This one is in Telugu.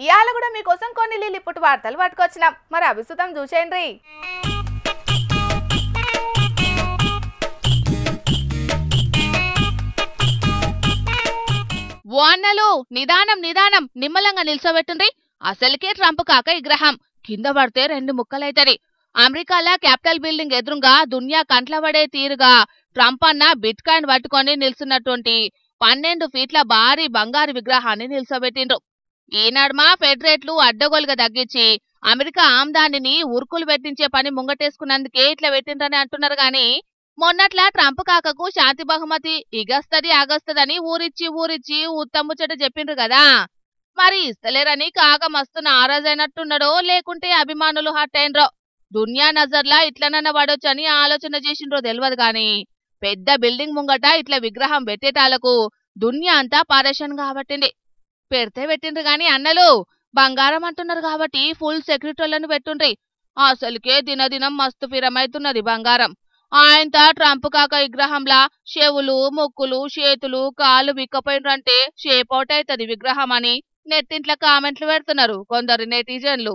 ఇయాల కూడా మీకోసం కొన్ని లిల్లిపుట్టు వార్తలు పట్టుకొచ్చినాం. మరి అభిసుతం చూసేయండి. వాన్నలు నిదానం నిదానం నిమ్మలంగా నిల్చోబెట్టుండ్రి. అసలుకే ట్రంప్ కాక విగ్రహం కింద పడితే 2 ముక్కలైతది. అమెరికాల క్యాపిటల్ బిల్డింగ్ ఎదురుగా దునియా కంట్ల పడే తీరుగా ట్రంప్ అన్న బిట్ కాయిన్ పట్టుకొని నిల్చున్నటువంటి 12 ఫీట్ల భారీ బంగారు విగ్రహాన్ని నిల్చోబెట్టిండ్రు. ఈ నడుమ ఫెడ్ రేట్లు అడ్డగోలుగా తగ్గించి అమెరికా ఆమ్దానిని ఉరుకులు పెట్టించే పని ముంగటేసుకున్నందుకే ఇట్లా పెట్టిండ్రని అంటున్నారు. గాని మొన్నట్లా ట్రంప్ కాకకు శాంతి బహుమతి ఇగస్తది ఆగస్తదని ఊరిచ్చి ఉత్తముచ్చట చెప్పిండ్రు కదా. మరి ఇస్తలేరని కాక మస్తు నారాజైనట్టున్నాడో లేకుంటే అభిమానులు హట్ అయినరో దునియా నజర్లా ఇట్లనన్న పడొచ్చని ఆలోచన చేసిండ్రో తెలియదు. గాని పెద్ద బిల్డింగ్ ముంగట ఇట్లా విగ్రహం పెట్టేటాలకు దునియా అంతా పారేషన్ కాబట్టింది. పెడితే పెట్టిండ్రు గాని అన్నలు బంగారం అంటున్నారు కాబట్టి ఫుల్ సెక్యూరిటీలను పెట్టుండ్రి. అసలుకే దినదినం మస్తు ఫిరమైతున్నది బంగారం. ఆయనత ట్రంప్ కాక విగ్రహంలా చెవులు ముక్కులు చేతులు కాళ్ళు విక్కపోయినరంటే షేప్ అవుట్ అవుతుంది విగ్రహం అని నెట్టింట్ల కామెంట్లు పెడుతున్నారు కొందరు నెటిజన్లు.